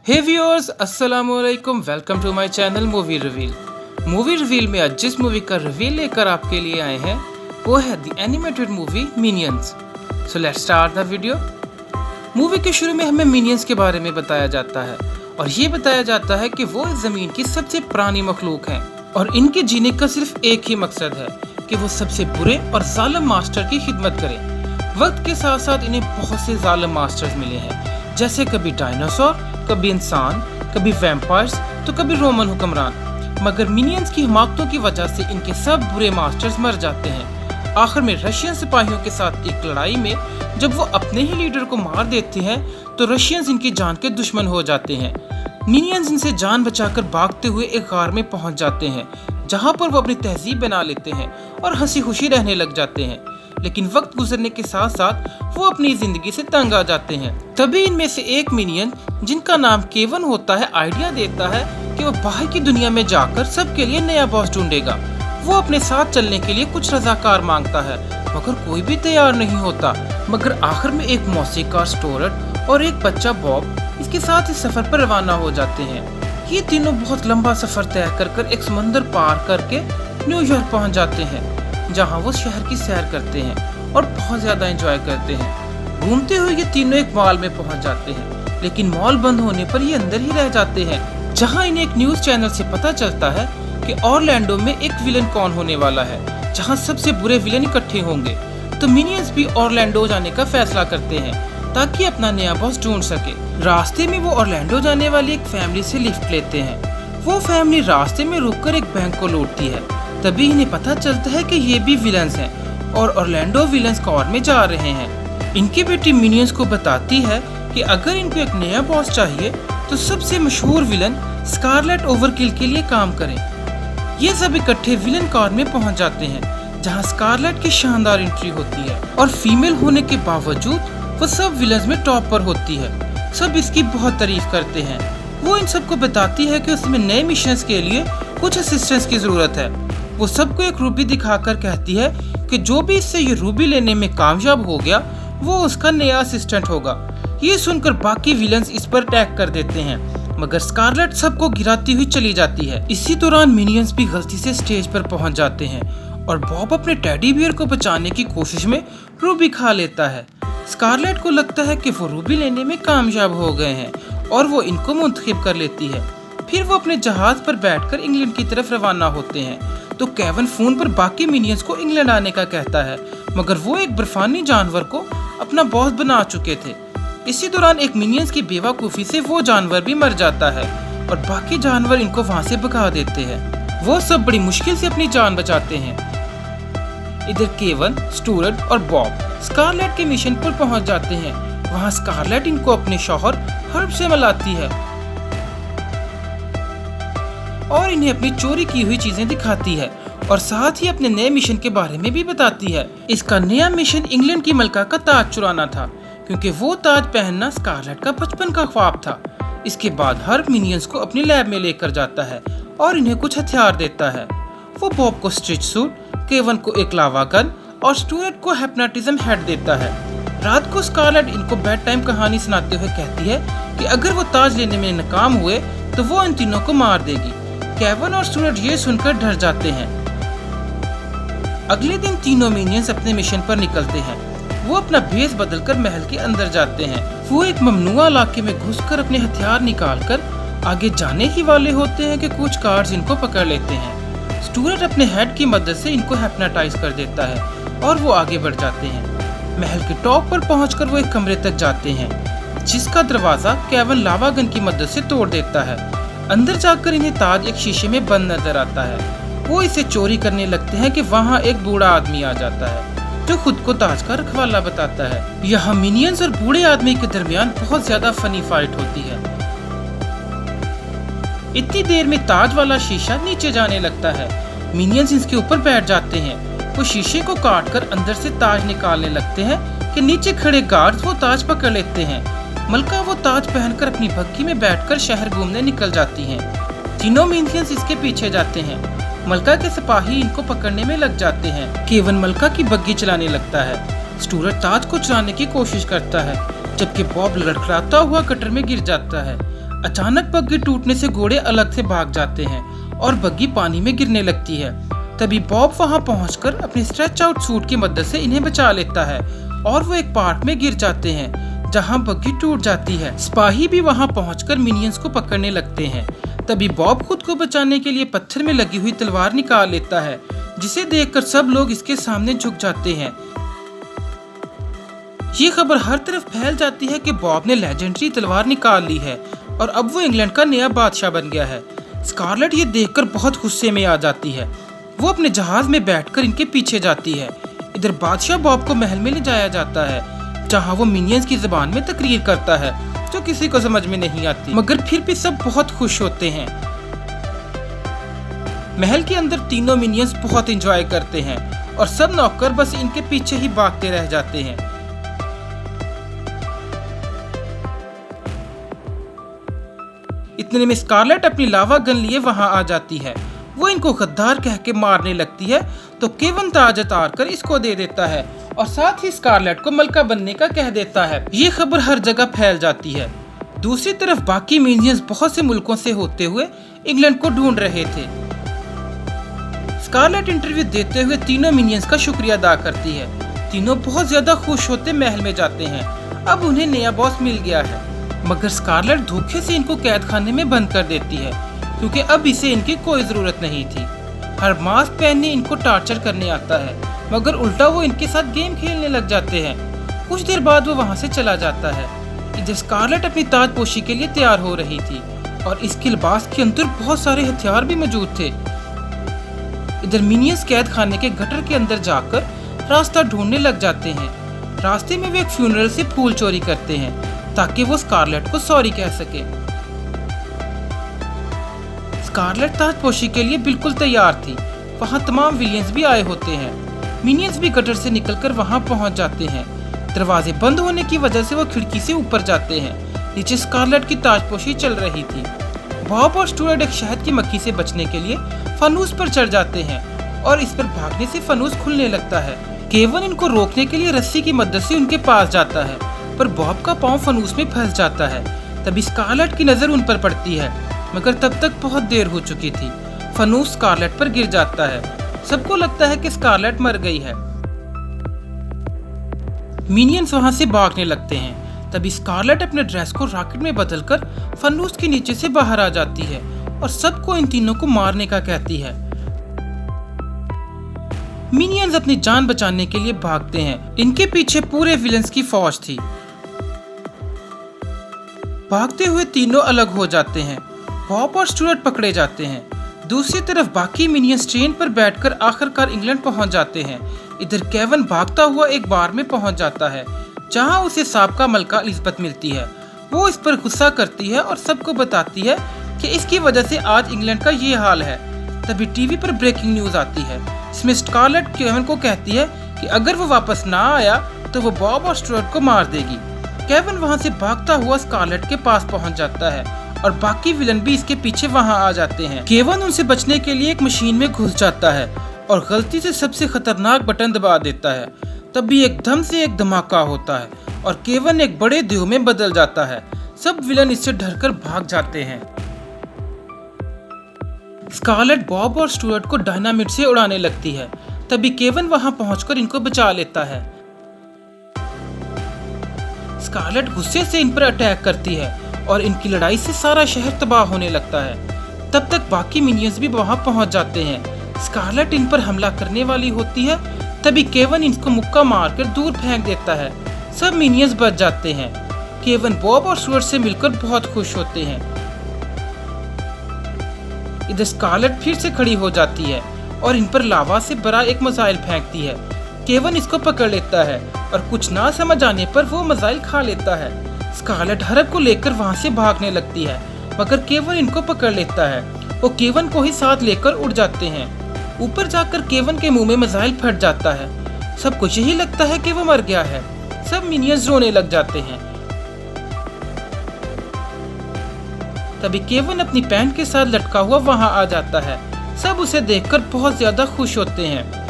हे viewers, अस्सलाम वालेकुम। Welcome to my channel movie reveal. Movie reveal में आज जिस मूवी का रिवील लेकर आपके लिए आए हैं वो है the animated movie minions. So let's start the video. Movie के शुरू में हमें मिनियंस के बारे में बताया जाता है और ये बताया जाता है कि वो इस ज़मीन की सबसे पुरानी मखलूक हैं और इनके जीने का सिर्फ एक ही मकसद है कि वो सबसे बुरे और जालिम मास्टर की खिदमत करें। वक्त के साथ साथ इन्हें बहुत से जालिम मास्टर्स मिले हैं, जैसे कभी डायनासोर, कभी इंसान, कभी वैम्पायर्स तो कभी रोमन हुक्मरान। मगर मिनियंस की हिमाकतों की वजह से इनके सब बुरे मास्टर्स मर जाते हैं। आखिर में रशियन सिपाहियों के साथ एक लड़ाई में जब वो अपने ही लीडर को मार देते हैं तो रशियंस इनकी जान के दुश्मन हो जाते हैं। मिनियंस इनसे जान बचाकर भागते हुए एक गार में पहुंच जाते हैं, जहां पर वो अपनी तहजीब बना लेते हैं और हंसी खुशी रहने लग जाते हैं। लेकिन वक्त गुजरने के साथ साथ वो अपनी जिंदगी से तंग आ जाते हैं। तभी इनमें से एक मिनियन, जिनका नाम केवन होता है, आइडिया देता है कि वो बाहर की दुनिया में जाकर सबके लिए नया बॉस ढूंढेगा। वो अपने साथ चलने के लिए कुछ रजाकार मांगता है, मगर कोई भी तैयार नहीं होता। मगर आखिर में एक मौसीकार स्टुअर्ट और एक बच्चा बॉब इसके साथ इस सफर पर रवाना हो जाते हैं। ये तीनों बहुत लंबा सफर तय कर एक समंदर पार करके न्यूयॉर्क पहुंच जाते हैं, जहां वो शहर की सैर करते हैं और बहुत ज्यादा एंजॉय करते हैं। घूमते हुए ये तीनों एक मॉल में पहुंच जाते हैं, लेकिन मॉल बंद होने पर ये अंदर ही रह जाते हैं, जहां इन्हें एक न्यूज चैनल से पता चलता है कि ऑरलैंडो में एक विलन कौन होने वाला है, जहां सबसे बुरे विलन इकट्ठे होंगे। तो मिनियंस भी ऑरलैंडो जाने का फैसला करते हैं ताकि अपना नया बॉस ढूंढ सके। रास्ते में वो ऑरलैंडो जाने वाली एक फैमिली से लिफ्ट लेते हैं। वो फैमिली रास्ते में रुककर एक बैंक को लूटती है। तभी इन्हें पता चलता है कि ये भी विलन्स हैं और ऑरलैंडो विलन्स कॉर में जा रहे हैं। इनकी बेटी मिनियंस को बताती है कि अगर इनको एक नया बॉस चाहिए तो सबसे मशहूर विलन स्कारलेट ओवरकिल के लिए काम करें। ये सब इकट्ठे विलन कॉर में पहुंच जाते हैं, जहां स्कारलेट की शानदार एंट्री होती है और फीमेल होने के बावजूद वो सब विलन्स में टॉप पर होती है। सब इसकी बहुत तारीफ करते हैं। वो इन सबको बताती है कि उसमें नए मिशंस के लिए कुछ असिस्टेंस की जरूरत है। वो सबको एक रूबी दिखाकर कहती है कि जो भी इससे ये रूबी लेने में कामयाब हो गया वो उसका नया असिस्टेंट होगा। ये सुनकर बाकी विलन्स इस पर अटैक कर देते हैं, मगर स्कारलेट सबको गिराती हुई चली जाती है। इसी दौरान मिनियंस भी गलती से स्टेज पर पहुंच जाते हैं और बॉब अपने टेडी बियर को बचाने की कोशिश में रूबी खा लेता है। स्कारलेट को लगता है कि वो रूबी लेने में कामयाब हो गए हैं और वो इनको मुंतखब कर लेती है। फिर वो अपने जहाज पर बैठकर इंग्लैंड की तरफ रवाना होते हैं। तो केवन फोन पर बाकी मिनियंस को इंग्लैंड आने का कहता है, मगर वो एक बर्फानी जानवर को अपना बॉस बना चुके थे। इसी दौरान एक मिनियंस की बेवकूफ़ी से वो जानवर भी मर जाता है और बाकी जानवर इनको वहां से भगा देते हैं। वो सब बड़ी मुश्किल से अपनी जान बचाते हैं। इधर केवन, स्टुअर्ट और बॉब स्कारलेट के मिशन पर पहुंच जाते हैं। वहां स्कारलेट इनको अपने शौहर हर्ब से मिलाती है और इन्हें अपनी चोरी की हुई चीजें दिखाती है और साथ ही अपने नए मिशन के बारे में भी बताती है। इसका नया मिशन इंग्लैंड की मलका का ताज चुराना था, क्योंकि वो ताज पहनना स्कारलेट का बचपन का ख्वाब था। इसके बाद हर्ब मिनियंस को अपनी लैब में लेकर जाता है और इन्हें कुछ हथियार देता है। वो बॉब को स्ट्रेच सूट, केवन को एक लावा गन और स्टुअर्ट को हिप्नोटिज्म हेड देता है। रात को स्कारलेट इनको बेड टाइम कहानी सुनाते हुए कहती है कि अगर वो ताज लेने में नाकाम हुए तो वो इन तीनों को मार देगी। केवन और स्टुअर्ट ये सुनकर डर जाते हैं। अगले दिन तीनों मिनियंस अपने मिशन पर निकलते हैं। वो अपना भेष बदलकर महल के अंदर जाते हैं। वो एक ममनुआ इलाके में घुसकर अपने हथियार निकालकर आगे जाने ही वाले होते हैं कि कुछ गार्ड्स इनको पकड़ लेते हैं। स्टुअर्ट अपने हेड की मदद से इनको हिप्नोटाइज कर देता है और वो आगे बढ़ जाते हैं। महल के टॉप पर पहुंचकर वो एक कमरे तक जाते हैं, जिसका दरवाजा केवन लावा गन की मदद से तोड़ देता है। अंदर जाकर इन्हें ताज एक शीशे में बंद नजर आता है। वो इसे चोरी करने लगते हैं कि वहाँ एक बूढ़ा आदमी आ जाता है जो खुद को ताज का रखवाला बताता है। यहाँ मिनियंस और बूढ़े आदमी के दरमियान बहुत ज्यादा फनी फाइट होती है। इतनी देर में ताज वाला शीशा नीचे जाने लगता है। मिनियंस इसके ऊपर बैठ जाते हैं। वो शीशे को काटकर अंदर से ताज निकालने लगते हैं कि नीचे खड़े गार्ड्स वो ताज पकड़ लेते हैं। मलका वो ताज पहनकर अपनी बग्घी में बैठकर शहर घूमने निकल जाती हैं। तीनों मिनियंस इसके पीछे जाते हैं। मलका के सिपाही इनको पकड़ने में लग जाते हैं। केवन मलका की बग्घी चलाने लगता है। स्टुअर्ट ताज को चुराने की कोशिश करता है, जबकि बॉब लड़खड़ाता हुआ कटर में गिर जाता है। अचानक बग्गी टूटने से घोड़े अलग से भाग जाते हैं और बग्गी पानी में गिरने लगती है। तभी बॉब वहां पहुंचकर अपने स्ट्रेच आउट सूट की मदद से इन्हें बचा लेता है और वो एक पार्क में गिर जाते हैं जहां बग्गी टूट जाती है। सिपाही भी वहां पहुंचकर मिनियंस को पकड़ने लगते हैं। तभी बॉब खुद को बचाने के लिए पत्थर में लगी हुई तलवार निकाल लेता है, जिसे देखकर सब लोग इसके सामने झुक जाते हैं। ये खबर हर तरफ फैल जाती है कि बॉब ने लेजेंडरी तलवार निकाल ली है और अब वो इंग्लैंड का नया बादशाह बन गया है। स्कारलेट ये देखकर बहुत गुस्से में आ जाती है। वो अपने जहाज में बैठकर इनके पीछे जाती है। इधर बादशाह बॉब को महल में ले जाया जाता है, जहां वो मिनियंस की जुबान में तकरीर करता है जो किसी को समझ में नहीं आती, मगर फिर भी सब बहुत खुश होते हैं। महल के अंदर तीनों मिनियंस बहुत एंजॉय करते हैं और सब नौकर बस इनके पीछे ही भागते रह जाते हैं। इतने में स्कारलेट अपनी लावा गन लिए वहां आ जाती है। वो इनको गद्दार कह के मारने लगती है तो केवन ताज उतार कर इसको दे देता है और साथ ही स्कारलेट को मलका बनने का कह देता है। ये खबर हर जगह फैल जाती है। दूसरी तरफ बाकी मिनियंस बहुत से मुल्कों से होते हुए इंग्लैंड को ढूंढ रहे थे। स्कारलेट इंटरव्यू देते हुए तीनों मिनियंस का शुक्रिया अदा करती है। तीनों बहुत ज्यादा खुश होते महल में जाते हैं। अब उन्हें नया बॉस मिल गया है, मगर स्कारलेट धोखे से इनको कैद खाने में बंद कर देती है क्योंकि अब इसे इनकी कोई जरूरत नहीं थी। हर मास्क पहनने इनको टार्चर करने आता है, मगर उल्टा वो इनके साथ गेम खेलने लग जाते हैं। कुछ देर बाद वो वहां से चला जाता है। इधर स्कारलेट अपनी ताजपोशी के लिए तैयार हो रही थी और इसके लिबास के अंदर बहुत सारे हथियार भी मौजूद थे। इधर मिनियंस कैद खाने के गटर के अंदर जाकर रास्ता ढूंढने लग जाते हैं। रास्ते में वे एक फ्यूनरल से फूल चोरी करते हैं ताकि वो स्कारलेट को सॉरी कह सके। स्कारलेट ताजपोशी के लिए बिल्कुल तैयार थी। वहाँ तमाम विलियंस भी आए होते हैं। मिनियंस भी गटर से निकलकर वहाँ पहुँच जाते हैं। दरवाजे बंद होने की वजह से वो खिड़की से ऊपर जाते हैं। नीचे स्कारलेट की ताजपोशी चल रही थी। बॉब और स्टुअर्ट एक शहद की मक्खी से बचने के लिए फनूस पर चढ़ जाते हैं और इस पर भागने से फनूस खुलने लगता है। केवन इनको रोकने के लिए रस्सी की मदद से उनके पास जाता है, पर बॉब का पाँव फनूस में फंस जाता है। तभी स्कारलेट की नजर उन पर पड़ती है, मगर तब तक बहुत देर हो चुकी थी। फनूस स्कारलेट पर गिर जाता है। सबको लगता है कि स्कारलेट मर गई है। मिनियंस वहां से भागने लगते हैं। तभी स्कारलेट अपने ड्रेस को रॉकेट में बदलकर फनूस के नीचे से बाहर आ जाती है और सबको इन तीनों को मारने का कहती है। मिनियंस अपनी जान बचाने के लिए भागते हैं। इनके पीछे पूरे विलेंस की फौज थी। भागते हुए तीनों अलग हो जाते हैं। बॉब और स्टुअर्ट पकड़े जाते हैं। दूसरी तरफ बाकी मिनियंस ट्रेन पर बैठकर आखिरकार इंग्लैंड पहुंच जाते हैं। इधर केवन भागता हुआ एक बार में पहुंच जाता है जहां उसे साबका मलका एलिजाबेथ मिलती है। वो इस पर गुस्सा करती है और सबको बताती है कि इसकी वजह से आज इंग्लैंड का ये हाल है। तभी टीवी पर ब्रेकिंग न्यूज आती है। इसमें स्कारलेट केवन को कहती है कि अगर वो वापस ना आया तो वो बॉब और स्टुअर्ट को मार देगी। केवन वहां से भागता हुआ स्कारलेट के पास पहुंच जाता है और बाकी विलन भी इसके पीछे वहां आ जाते हैं। केवन उनसे बचने के लिए एक मशीन में घुस जाता है और गलती से सबसे खतरनाक बटन दबा देता है। तभी एकदम से एक धमाका होता है और केवन एक बड़े देव में बदल जाता है। सब विलन इससे डरकर भाग जाते हैं। स्कारलेट बॉब और स्टुअर्ट को डायनामिट से उड़ाने लगती है। तभी केवन वहां पहुंचकर इनको बचा लेता है। स्कारलेट गुस्से से इन पर अटैक करती है और इनकी लड़ाई से सारा शहर तबाह होने लगता है। तब तक बाकी मिनियंस भी वहां पहुंच जाते हैं। स्कारलेट इन पर हमला करने वाली होती है। तभी केवन इनको मुक्का मारकर दूर फेंक देता है। सब मिनियंस बच जाते हैं। केवन बॉब और स्टुअर्ट से मिलकर बहुत खुश होते हैं। इधर स्कारलेट फिर से खड़ी हो जाती है और इन पर लावा से भरा एक मिसाइल फेंकती है। केवन इसको पकड़ लेता है और कुछ ना समझ आने पर वो मिसाइल खा लेता है। स्कारलेट हरब को लेकर वहां से भागने लगती है, मगर केवन इनको पकड़ लेता है। वो केवन को ही साथ लेकर उड़ जाते हैं। ऊपर जाकर केवन के मुंह में मिसाइल फट जाता है। सबको यही लगता है कि वो मर गया है। सब मिनियंस रोने लग जाते हैं। तभी केवन अपनी पैंट के साथ लटका हुआ वहां आ जाता है। सब उसे देखकर बहुत ज्यादा खुश होते हैं।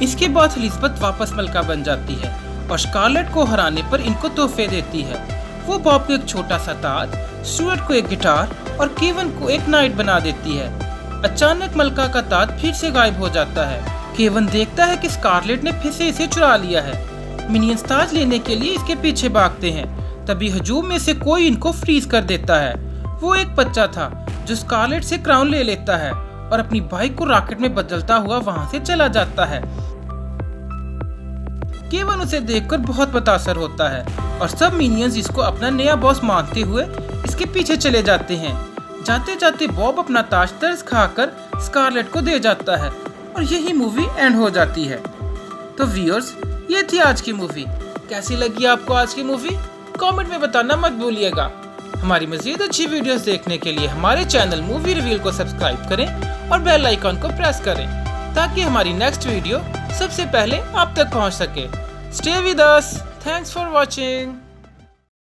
इसके बाद एलिजाबेथ वापस मलका बन जाती है और स्कारलेट को हराने पर इनको तोहफे देती है। वो बॉब को एक छोटा सा ताज, स्टुअर्ट को एक गिटार और केवन को एक नाइट बना देती है। अचानक मलका का ताज फिर से गायब हो जाता है। केवन देखता है कि स्कारलेट ने फिर से इसे चुरा लिया है। मिनियंस ताज लेने के लिए इसके पीछे भागते हैं। तभी हजूम में से कोई इनको फ्रीज कर देता है। वो एक बच्चा था जो स्कारलेट से क्राउन ले लेता है और अपनी बाइक को रॉकेट में बदलता हुआ वहां से चला जाता है। केवन उसे देखकर बहुत मुतासर होता है और सब मिनियंस इसको अपना नया बॉस मानते हुए इसके पीछे चले जाते हैं। जाते जाते बॉब अपना ताज तरस खाकर स्कारलेट को दे जाता है और यही मूवी एंड हो जाती है। तो व्यूअर्स, ये थी आज की मूवी। कैसी लगी आपको आज की मूवी? कमेंट में बताना मत भूलिएगा। हमारी मज़ीद अच्छी वीडियोस देखने के लिए हमारे चैनल मूवी रिवील को सब्सक्राइब करें और बेल आइकॉन को प्रेस करें ताकि हमारी नेक्स्ट वीडियो सबसे पहले आप तक पहुंच सके। Stay with us. Thanks for watching.